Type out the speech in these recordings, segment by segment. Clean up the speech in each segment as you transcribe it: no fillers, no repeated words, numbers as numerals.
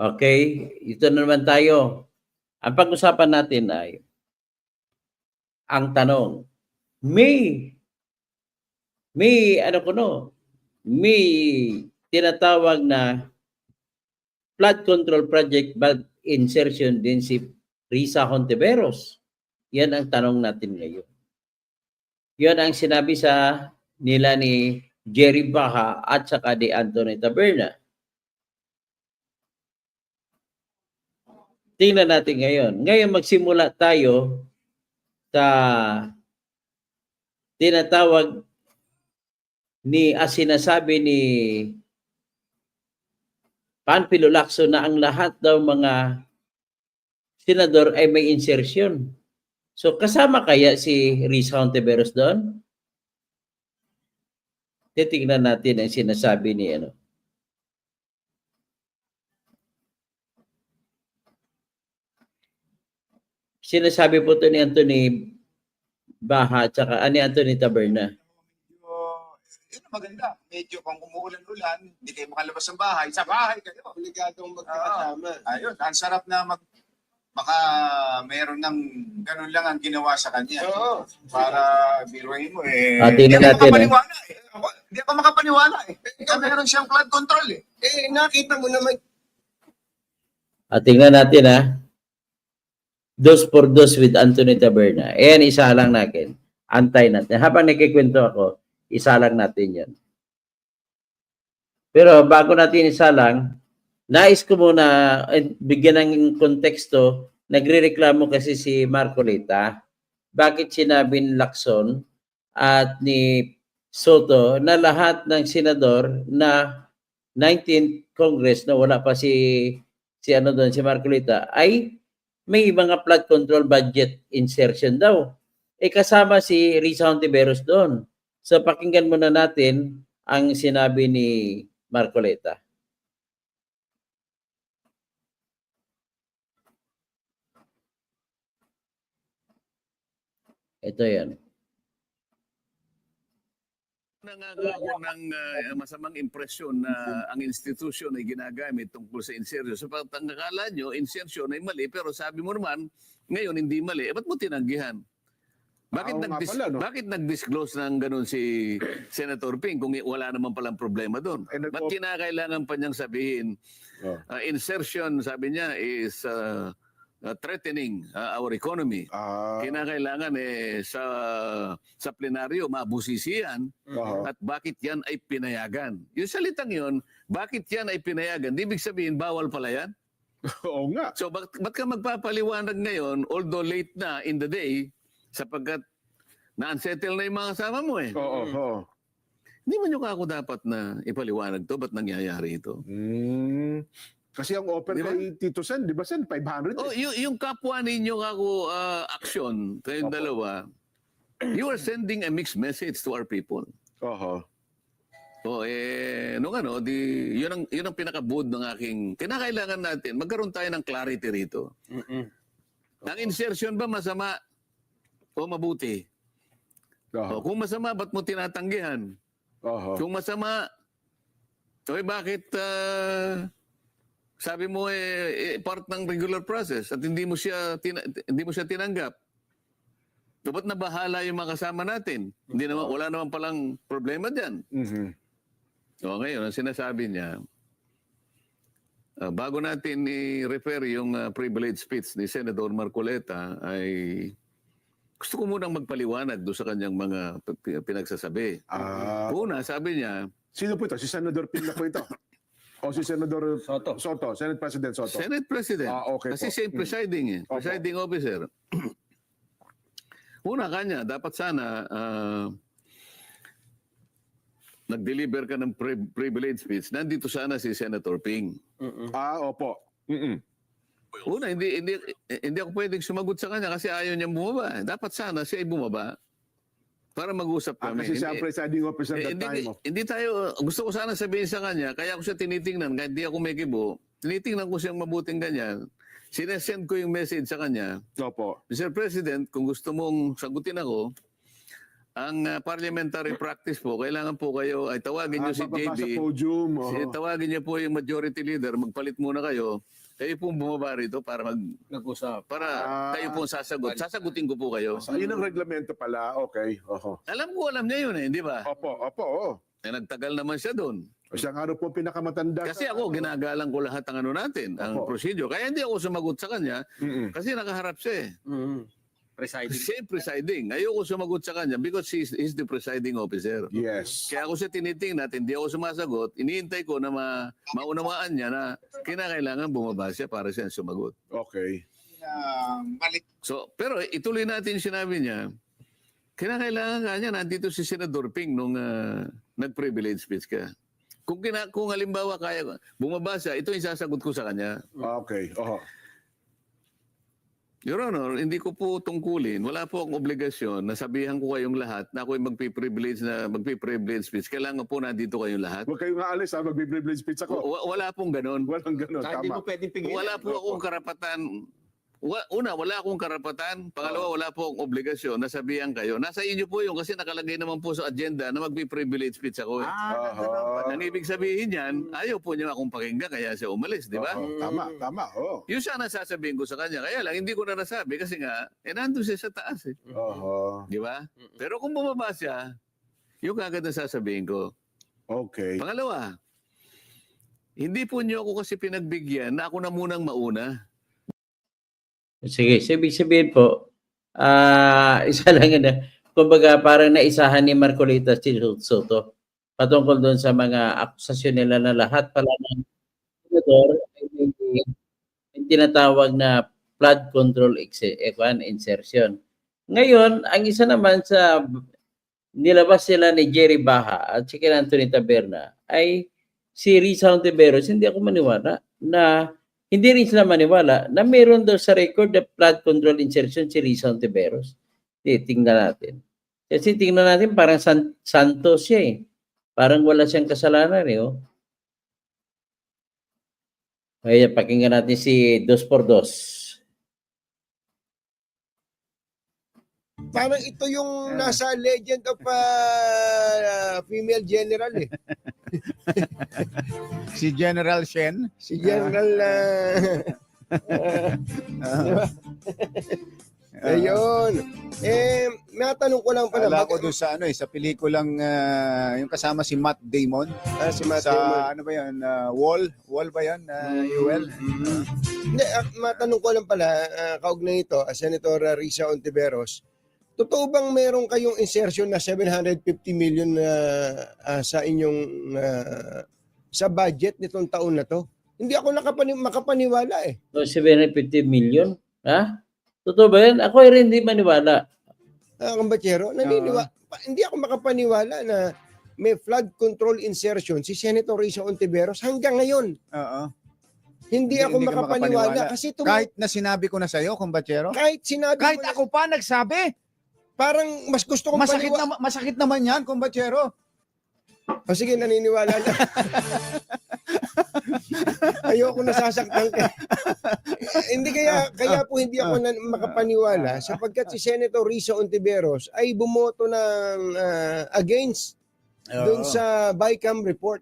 Okay, ito na naman tayo. Ang pag-usapan natin ay ang tanong, may ano ko no, may tinatawag na flood control project bag insertion din si Risa Hontiveros. Yan ang tanong natin ngayon. Yan ang sinabi sa nila ni Jerry Baha at saka ni Anthony Taberna. Tingnan natin ngayon. Ngayon magsimula tayo sa tinatawag sinasabi ni Panfilo Lacson na ang lahat daw mga senador ay may insertion. So kasama kaya si Risa Hontiveros doon? Titingnan natin ang sinasabi ni Sinasabi po ito ni Anthony Baha at saka ni Anthony Taberna. Yun ang maganda. Medyo kung umuulan-ulan, hindi kayo makalabas ng bahay. Sa bahay kayo. Obligadong magkakasama. Ayun, ang sarap na baka meron ng ganun lang ang ginawa sa kanya. Oo. Para biruin mo Tingnan natin Hindi ako makapaniwala meron siyang flood control Nakita mo naman. Tingnan natin Dos por dos with Anthony Taberna. Ayan, isa lang natin. Antay natin. Habang nakikwento ako, isa lang natin yan. Pero bago natin isa lang, nais ko muna bigyan ng konteksto. Nagre-reklamo kasi si Marcolita. Bakit sinabi ni Lacson at ni Soto na lahat ng senador na 19th Congress na wala pa si Marcolita ay may mga flood control budget insertion daw. Kasama si Risa Hontiveros doon. So pakinggan muna natin ang sinabi ni Marcolita. Ito yan. Nangagawa ng masamang impresyon na ang institusyon ay ginagamit tungkol sa insertion. So pag akala nyo, insertion ay mali, pero sabi mo naman, ngayon hindi mali. Ba't mo tinanggihan? Bakit nag-disclose ng ganun si Senator Ping kung wala naman palang problema doon? Ba't kinakailangan pa niyang sabihin, insertion, sabi niya, is threatening our economy. Kinakailangan sa plenaryo mabusisian at bakit yan ay pinayagan. Yung salitang yun, bakit yan ay pinayagan? Di ibig sabihin bawal pala yan? Oo nga. So ba't ka magpapaliwanag ngayon, although late na in the day, sapagkat na-unsettle na yung mga kasama mo Oo. Hindi mo nyo ako dapat na ipaliwanag to, ba't nangyayari ito? Kasi ang offer kay Tito Sen, di ba Sen? 500. Yung kapwa ninyo ako action, kayong dalawa, you are sending a mixed message to our people. Yun ang pinaka-bood ng aking, kinakailangan natin, magkaroon tayo ng clarity rito. Ang insertion ba masama o mabuti? Kung masama, ba't mo tinatanggihan? Kung masama, bakit sabi mo part ng regular process at hindi mo siya tinanggap? Dapat na bahala yung mga kasama natin. Wala naman palang problema diyan. So ngayon, ang sinasabi niya, bago natin i-refer yung privilege speech ni Senator Marcolita, ay gusto ko munang magpaliwanag doon sa kanyang mga pinagsasabi. Una, sabi niya, sino po ito? Si Senador Ping na po ito? O si Senador Soto, Senate President Soto? Senate President. Okay Kasi po. siya yung presiding officer. Una kanya, dapat sana nag-deliver ka ng privilege speech. Nandito sana si Senator Ping. Opo. Una, hindi ako pwedeng sumagot sa kanya kasi ayaw niyang bumaba. Dapat sana siya ay bumaba para mag-usap kami. Kasi siya ang presiding officer that time. Hindi tayo, gusto ko sana sabihin sa kanya, kaya ako siya tinitingnan, kahit di ako may kibo, tinitingnan ko siyang mabuting ganyan, sinesend ko yung message sa kanya. Opo. Mr. President, kung gusto mong sagutin ako, ang parliamentary practice po, kailangan po kayo ay tawagin niyo si bababa sa JB. podium. Tawagin niyo po yung majority leader, magpalit muna kayo. Kayo pong bumaba rito para Nag-usap. para Ah. kayo pong sasagot. Sasagutin ko po kayo. So, yun ang reglamento pala. Okay. Oho. Alam niya yun di ba? Opo, oo. Nagtagal naman siya doon. Siya nga po pinakamatanda. Kasi ako, ginagalang ko lahat ang ano natin, ang Opo. procedure. Kaya hindi ako sumagot sa kanya Mm-mm. kasi nakaharap siya eh. Presiding. Siya yung presiding. Ayoko sumagot sa kanya because he's the presiding officer. Yes. Kaya ako siya tinitingnan, hindi ako sumasagot, iniintay ko na maunawaan niya na kinakailangan bumaba siya para siya sumagot. Okay. Balik. So, pero ituloy natin yung sinabi niya, kinakailangan nga niya, nandito si Senador Ping nung nag-privilege speech ka. Kung halimbawa kaya bumaba siya, ito yung sasagot ko sa kanya. Okay. Oho. Your Honor, hindi ko po tungkulin. Wala po akong obligasyon na sabihan ko kayong lahat na ako'y magpi-privilege speech. Kailangan po nandito kayong lahat. Huwag kayong aalis ha. Mag-privilege speech ako. Wala pong ganon. Walang ganun. Kahit di Tama. mo pwedeng pigilan. Wala po akong karapatan. Una, wala akong karapatan. Pangalawa, wala po akong obligasyon na sabihan kayo. Nasa inyo po yun kasi nakalagay naman po sa agenda na magpi-privilege speech ako. Oho. Ang ibig sabihin yan, ayaw po niya akong pakinggan kaya siya umalis, di ba? Oho. Tama. Oh. Yun sana sasabihin ko sa kanya. Kaya lang, hindi ko na nasabi kasi nga, nandun siya sa taas eh. Oho. Di ba? Pero kung bumaba siya, yung kagad na sasabihin ko. Okay. Pangalawa, hindi po niyo ako kasi pinagbigyan na ako na munang mauna. Sige, ibig sabihin po, isa lang yun. Kumbaga parang naisahan ni Marcolita si Soto patungkol doon sa mga akusasyon nila na lahat pala ng senador ay may tinatawag na flood control insertion. Ngayon, ang isa naman sa nilabas sila ni Jerry Baha at si Anthony Taberna ay si Risa Ontiveros. Hindi ako maniwala na hindi rin sila maniwala na meron daw sa record na flood control insertion si Risa Ontiveros. Tingnan natin. Kasi tingnan natin parang santo siya eh. Parang wala siyang kasalanan eh. Oh. Kaya pakinggan natin si 2x2. Parang ito yung nasa Legend of Female General eh. Si General Shen. Si General diba? Ayun. Natanong ko lang pala. Wala ko doon sa sa pelikulang yung kasama si Matt Damon. Si Matt Sa Damon. ano ba 'yan? Wall ba 'yan? UL. Hindi, matanong ko lang pala, kaugnay ito, Senator Risa Ontiveros, totoo bang meron kayong insertion na 750 million sa inyong sa budget nitong taon na to? Hindi ako makapaniwala eh. So, 750 million? Ha? Totoo ba yan? Ako rin hindi maniwala. Kambatsero, hindi ako makapaniwala na may flood control insertion si Senator Risa Ontiveros hanggang ngayon. Oo. Hindi ako Hindi ka makapaniwala kasi Kahit na sinabi ko na sa iyo, kumbatsero. kahit sinabi Kahit mo na, ako pa nagsabi. parang mas gusto kong Masakit naman 'yan, kumbatsero. O sige, naniniwala na. Ayoko nasasaktan ka. Hindi kaya po hindi ako makapaniwala sapagkat si Senator Risa Ontiveros ay bumoto ng against doon sa BICAM report.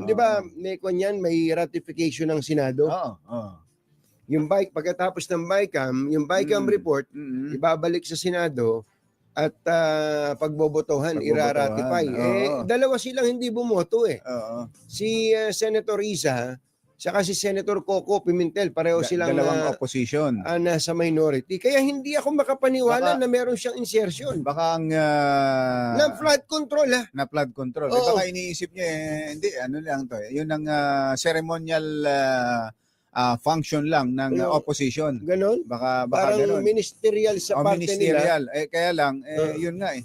Di ba, may kanyan, may ratification ng Senado. Oo. Yung pagkatapos ng BICAM, yung BICAM report, ibabalik sa Senado at pagbobotohan, ira-ratify. Oo. Dalawa silang hindi bumoto eh. Oo. Si Senator Risa, saka si Senator Coco Pimentel, pareho silang dalawang opposition. nasa minority. Kaya hindi ako makapaniwala na meron siyang insertion. Baka ang Na flood control ha. na flood control. Oo. Baka iniisip niya hindi ano lang to. Yun ang ceremonial function lang ng opposition. Ganon. Baka Parang ganon. ministerial sa parte nila. Ministerial. Kaya lang yun nga eh.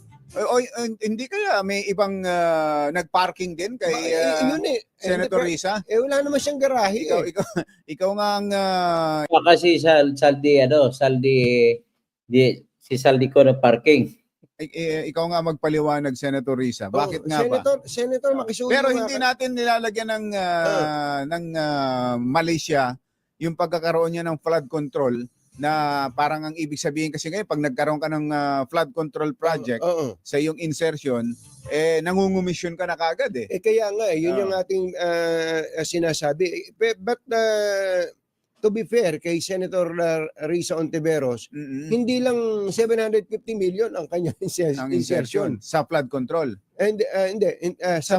Hindi kaya may ibang nagparking din kay Yun eh. Senator Risa? Wala naman siyang garahe eh. Ikaw nga ang Kasi si Saldi ko na parking. ikaw nga magpaliwanag, Senator Risa. Bakit nga ba? Senator, makisuyo Pero nga hindi ka- natin nilalagyan ng Malaysia yung pagkakaroon niya ng flood control na parang ang ibig sabihin kasi ngayon, pag nagkaroon ka ng flood control project Oo. sa iyong insertion, nangungumisyon ka na kagad eh. Kaya nga, yun Oo. yung ating sinasabi. But to be fair kay Senator Risa Ontiveros, Mm-mm. hindi lang 750 million ang kanyang Ang insertion insertion. sa flood control. And hindi sa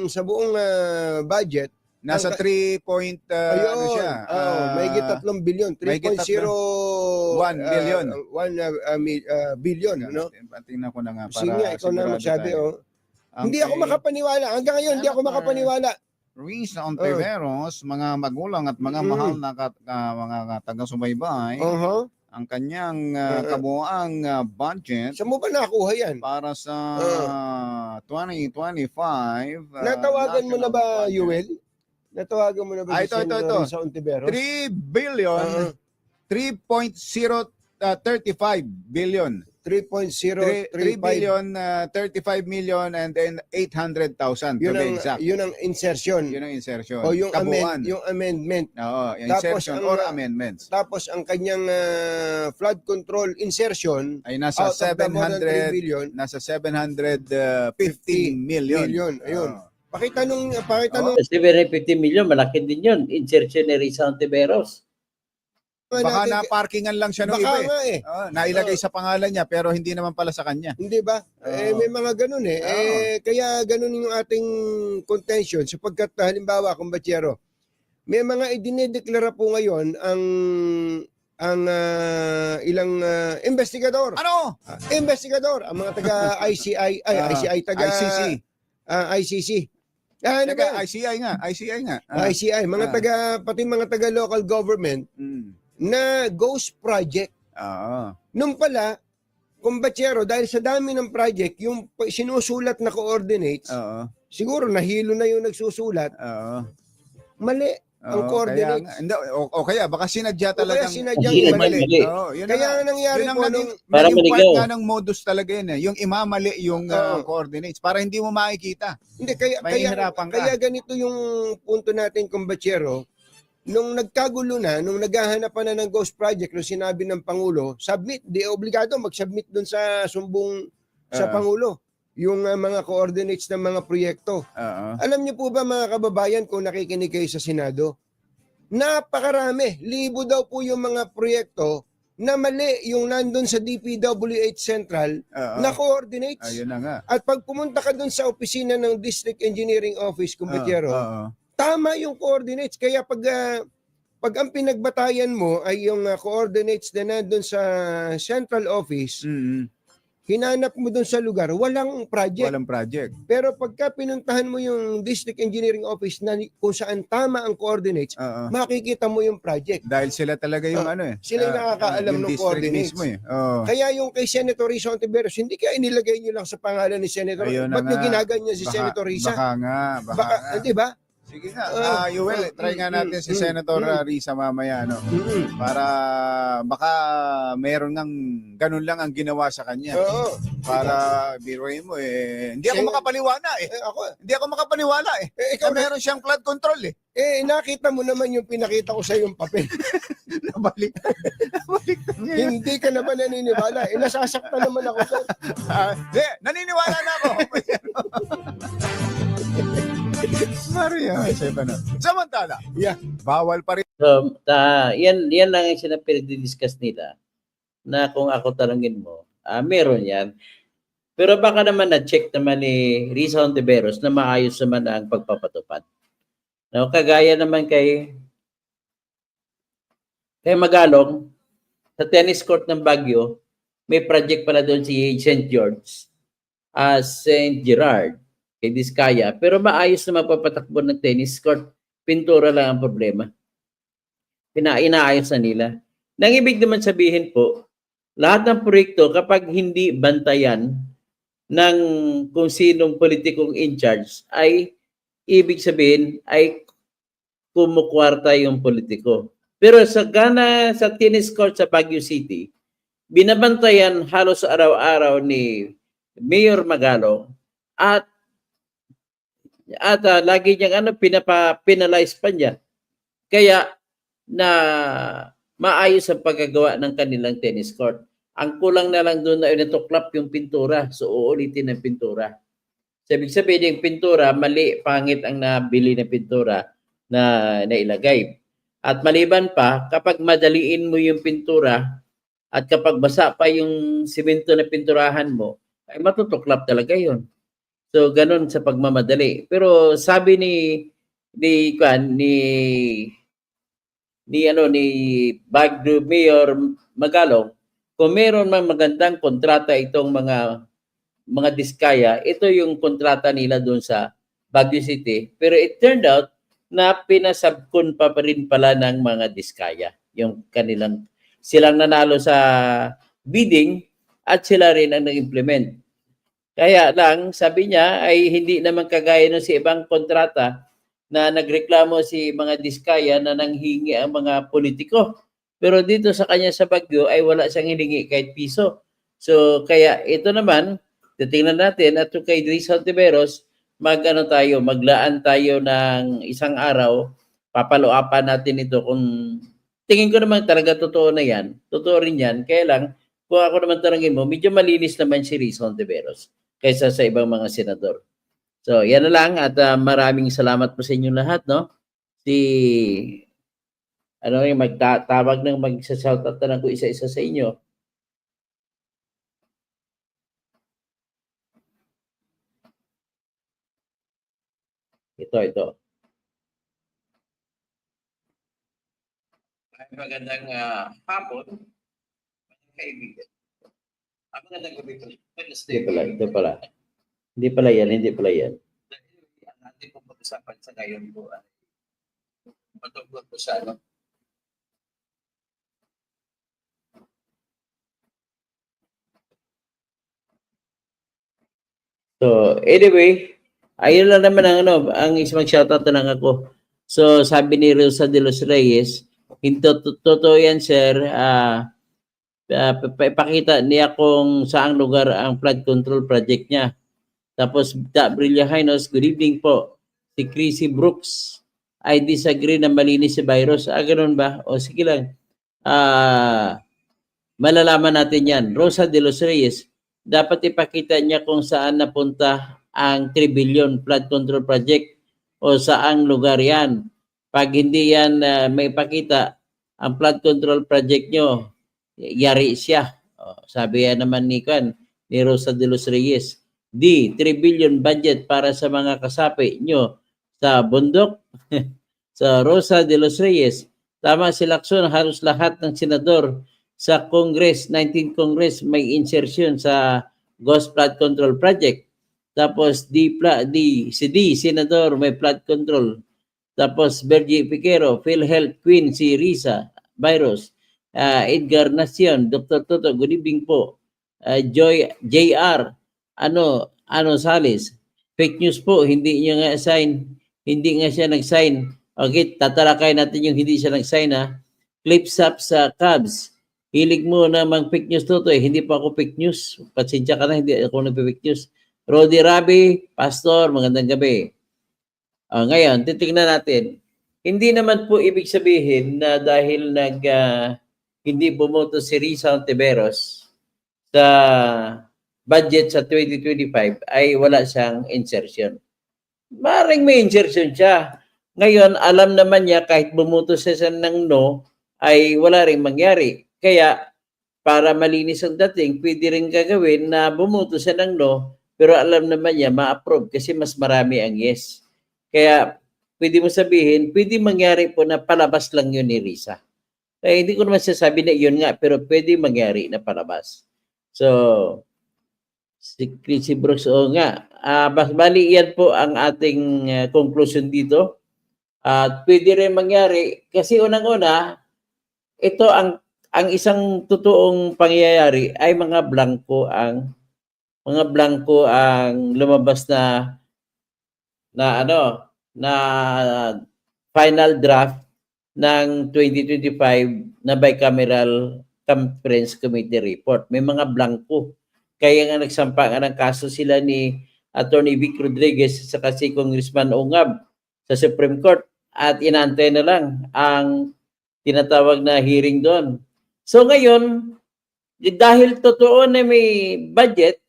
Sa buong budget Nasa ang 3 point, ano ayun. siya? Mahigit 3 billion, mahigit 3.01 billion. billion, no? Tingnan ko na nga para Sige nga, ikaw na sigurado magsabi, tayo. oh. Ang Hindi ako kay makapaniwala. Hanggang ngayon, hindi ako Senator makapaniwala. Risa Ontiveros, mga magulang at mga mahal na mga taga-subaybay, ang kanyang kabuuang budget Saan mo ba nakuha yan? para sa 2025. Natawagan mo na ba, national budget. Yuel? Natawagan mo na ba Ito. Risa Ontiveros? 3 billion, 3.035 billion. 3 3.035. billion, 35 million and then 800,000 to Yun be ang, exact. yun ang insertion. Yun ang insertion. O yung, Kabuuan. yung amendment. Oo, yung Tapos insertion ang, or amendments Tapos ang kanyang flood control insertion ay nasa out of the more than 3 billion, nasa 715 million. Ayun. Oo. Pakitanong, 750 million, malaki din yun. Insertion ni Risa Ontiveros. Baka natin, na-parkingan lang siya ng baka iba eh. nga eh. Nailagay sa pangalan niya pero hindi naman pala sa kanya. Hindi ba? May mga ganun eh. Kaya ganun yung ating contention sapagkat halimbawa, kumbachero, may mga idinedeklara po ngayon ang ilang investigador. Ano? Investigador, ang mga taga ICI, ICI, taga ICC. ICC. Ano Taga ba? ICI nga. ICI, mga pati mga taga local government na ghost project. Oo. Nung pala, kumbachero, dahil sa dami ng project, yung sinusulat na coordinates, Oo. siguro nahilo na yung nagsusulat, Oo. mali ang coordinates. O kaya baka sinadya talagang sinadyang Hindi mali. mali. Oo, yun Kaya na. ang nangyari Yun ang po naging, Para naging part maligaw. nga ng modus talaga yun eh. Yung imamali yung Oo. coordinates para hindi mo makikita. Hindi, kaya Mahihirapan ka. ganito yung punto natin, kumbachero. Nung nagkagulo na, nung naghahanapan na ng ghost project, nung sinabi ng Pangulo, submit, di obligado mag-submit dun sa sumbong sa Pangulo, yung mga coordinates ng mga proyekto. Oo. Alam niyo po ba mga kababayan kung nakikinig kayo sa Senado? Napakarami, libo daw po yung mga proyekto na mali yung nandun sa DPWH Central Oo. na coordinates. Ayun na nga. At pag pumunta ka dun sa opisina ng District Engineering Office, kumbachero, Oo. tama yung coordinates. Kaya pag ang pinagbatayan mo ay yung coordinates na nandun sa central office, hinanap mo dun sa lugar, walang project. Walang project. Pero pagka pinuntahan mo yung District Engineering Office na kung saan tama ang coordinates, Oo. makikita mo yung project. Dahil sila talaga yung ano eh. Sila yung nakakaalam yung ng district coordinates. mismo eh. Oo. Kaya yung kay Senator Risa Ontiveros, hindi kaya inilagay nyo lang sa pangalan ni Senator. Ayun na Ba't nyo nga. ginaganyan si Senator Risa? Baka nga. Di ba? Sige nga. Yuel, try nga natin si Senator Risa mamaya. No? Para baka meron ng ganun lang ang ginawa sa kanya. Oo. Para biruin mo eh. Hindi ako makapaniwala eh. Hindi ako makapaniwala eh. Ikaw Na meron siyang flood control eh. Nakita mo naman yung pinakita ko sa yung papel. Nabalik. Hindi ka naman naniniwala. Nasasaktan naman ako. Hindi, naniniwala na ako. Maria, samantala, bawal pa rin. So, yan lang ang pinag-discuss nila na kung ako tanungin mo, meron yan. Pero baka naman na-check naman ni Risa Ontiveros na maayos naman ang pagpapatupad. No, kagaya naman kay Magalong, sa tennis court ng Baguio, may project pala doon si St. George, St. Gerard, kay Diskaya, pero maayos na magpapatakbo ng tennis court. Pintura lang ang problema. Inaayos na nila. Nang ibig naman sabihin po, lahat ng proyekto kapag hindi bantayan ng kung sinong politikong in charge, ay ibig sabihin ay kumukwarta yung politiko. Pero sa tennis court sa Baguio City, binabantayan halos araw-araw ni Mayor Magalong at lagi niyang pinalize pa niya. Kaya maayos ang paggagawa ng kanilang tennis court. Ang kulang na lang doon na natuklap yung pintura. So, uulitin ng pintura. So, ibig sabihin yung pintura, mali, pangit ang nabili na pintura na nailagay. At maliban pa, kapag madaliin mo yung pintura at kapag basa pa yung simento na pinturahan mo, ay matutuklap talaga yun. So, ganun sa pagmamadali. Pero sabi ni Baguio Mayor Magalong, kung meron mang magandang kontrata itong mga diskaya, ito yung kontrata nila doon sa Baguio City. Pero it turned out na pinasabkon pa rin pala ng mga diskaya. Yung silang nanalo sa bidding at sila rin ang nag-implement. Kaya lang, sabi niya ay hindi naman kagaya ng sa ibang kontrata na nagreklamo si mga diskaya na nanghingi ang mga politiko. Pero dito sa kanya sa Baguio ay wala siyang hiningi kahit piso. So kaya ito naman, titingnan natin at kay Risa Ontiveros, maglaan tayo ng isang araw, papaluapan natin ito kung tingin ko naman talaga totoo na yan. Totoo rin yan. Kaya lang, kung ako naman tanongin mo, medyo malinis naman si Risa Ontiveros kaysa sa ibang mga senador. So, yan na lang at maraming salamat po sa inyo lahat, no? Yung magtatawag ng magsashoutout na lang ko isa-isa sa inyo. Ito. Ay, magandang hapon, mga kaibigan. Magandang gabi po. Ito pala. Hindi pala yan. Ang ating pong pag-usapan sa ngayon po ay matungkol po sa ano. So, anyway, ayun lang naman ang isang shoutout na lang ako. So, sabi ni Rosa de los Reyes, totoo yan, sir. Ipakita niya kung saang lugar ang flood control project niya. Tapos, Brilla Hinos, good evening po. Si Chrissy Brooks, I disagree na malinis si virus. Ganun ba? O sige lang. Malalaman natin yan. Rosa de los Reyes, dapat ipakita niya kung saan napunta ang 3 billion flood control project o saang lugar yan. Pag hindi yan may ipakita ang flood control project nyo, yari siya. Sabi yan naman ni Rosa de los Reyes. 3 billion budget para sa mga kasapi nyo sa bundok. Sa Rosa de los Reyes, tama si Lacson, halos lahat ng senador sa Congress, 19th Congress, may insertion sa Ghost Flood Control Project. Tapos Senador, may flood control. Tapos Bergie Piquero, PhilHealth Queen, si Risa, virus. Edgar Nacion, Dr. Toto, good evening po. JR, Salis, fake news po, hindi nga siya nag-sign. Okay, tatalakay natin yung hindi siya nag-sign Clips up sa Cubs. Hilig mo na fake news Toto hindi pa ako fake news. Pasensya ka na, hindi ako nag-fake news. Rodi Rabi, Pastor, magandang gabi. Ngayon, titingnan natin. Hindi naman po ibig sabihin na dahil hindi bumoto si Risa Ontiveros sa budget sa 2025 ay wala siyang insertion. Maring may insertion siya. Ngayon, alam naman niya kahit bumoto siya ng no, ay wala ring mangyari. Kaya, para malinis ang dating, pwede rin gagawin na bumoto siya ng no, pero alam naman niya, ma-approve kasi mas marami ang yes. Kaya, pwede mo sabihin, pwede mangyari po na palabas lang yun ni Risa. Kaya hindi ko naman sasabi na yun nga, pero pwede mangyari na palabas. So, si Chrissy Brooks, nga. Bali, yan po ang ating conclusion dito. At pwede rin mangyari, kasi unang-una, ito ang isang totoong pangyayari ay mga blanco ang lumabas na final draft ng 2025 na bicameral conference committee report. May mga blanco. Kaya nga nagsampa ng kaso sila ni Attorney Vic Rodriguez sa si Congressman Ungab sa Supreme Court at inaantay na lang ang tinatawag na hearing doon. So ngayon, dahil totoo na may budget,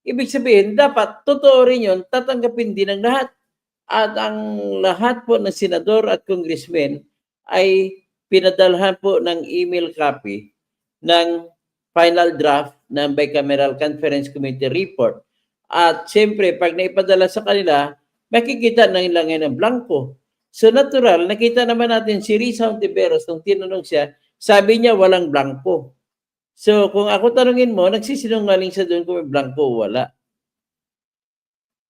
ibig sabihin, dapat totoo rin yun, tatanggapin din ng lahat. At ang lahat po ng senador at congressmen ay pinadalhan po ng email copy ng final draft ng Bicameral Conference Committee report. At siyempre, pag naipadala sa kanila, makikita na nila ngayon ng blanco. So natural, nakita naman natin si Risa Ontiveros, nung tinanong siya, sabi niya walang blanco. So kung ako tanungin mo, nagsisinungaling siya doon kung may blanco o wala.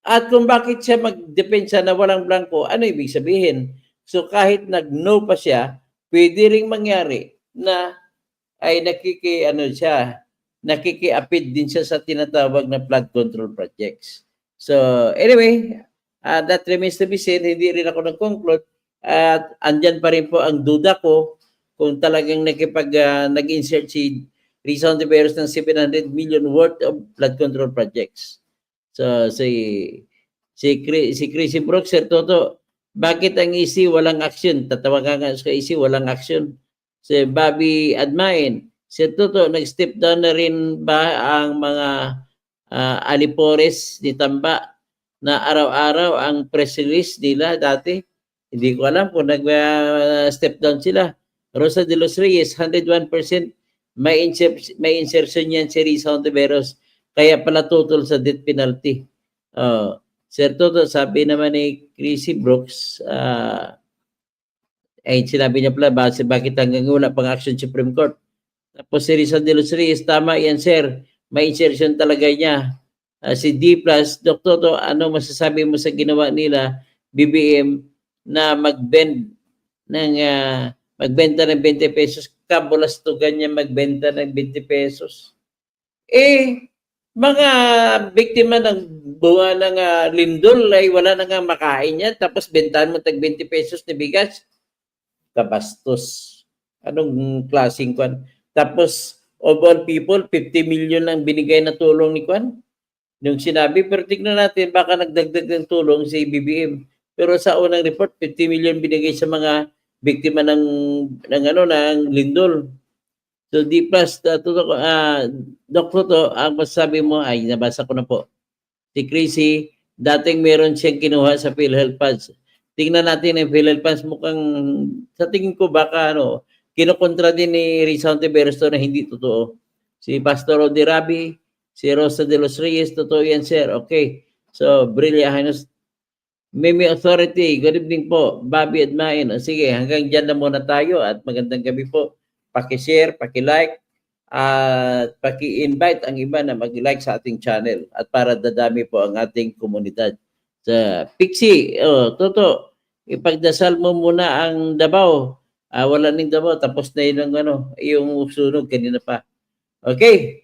At kung bakit siya magdepensa na walang blanco, ano ibig sabihin? So kahit nag-no pa siya, pwede ring mangyari na ay nakikiapid din siya sa tinatawag na flood control projects. So anyway, that remains to be seen. Hindi rin ako nag-conclude. At andyan pa rin po ang duda ko kung talagang nag-insert si Risa Ontiveros ng 700 million worth of flood control projects. So si Chrissy Brooks, Sir Toto, bakit ang EC walang action? Tatawagan nga sa EC, walang action. Si Bobby Admain, Sir Toto, nag-step down na rin ba ang mga alipores ni Tamba na araw-araw ang press release nila dati? Hindi ko alam kung nag-step down sila. Rosa de los Reyes, 101% may insertion yan si Risa Ontiveros. Kaya pala tutol sa death penalty. Sir Toto, sabi naman ni Chrissy Brooks, ay sinabi niya pala, bakit hanggang wala pang action Supreme Court. Tapos si Risa de los Reyes, tama yan sir, may insertion talaga niya. Si D+, Dr. Toto, ano masasabi mo sa ginawa nila, BBM, na magbenta ng 20 pesos, kabulastugan niya magbenta ng 20 pesos. Mga biktima ng bunga ng lindol ay wala na nga makain yan, tapos bentahan mo tag 20 pesos na bigas. Kabastos. Anong klaseng kwan? Tapos, of all people, 50 million ang binigay na tulong ni Kwan. Nung sinabi, pero tignan natin, baka nagdagdag ng tulong si BBM. Pero sa unang report, 50 million binigay sa mga biktima ng lindol. So, Dr. To, ang masasabi mo, ay nabasa ko na po. Si Chrissy, dating meron siyang kinuha sa PhilHealth Funds. Tingnan natin ang PhilHealth Funds, mukhang, sa tingin ko baka, kinukontra din ni Risa Ontiveros na hindi totoo. Si Pastor Odi Rabi, si Rosa de los Reyes, totoo yan, sir. Okay. So, Brilliant Mimi Authority, good evening po. Bobby Admain. Sige, hanggang dyan na muna tayo at magandang gabi po. Paki-share, paki-like, at paki-invite ang iba na mag-like sa ating channel at para dadami po ang ating komunidad. Sa Pixie, Toto, ipagdasal mo muna ang Davao. Wala ning Davao, tapos na yun ang yung sunog kanina pa. Okay.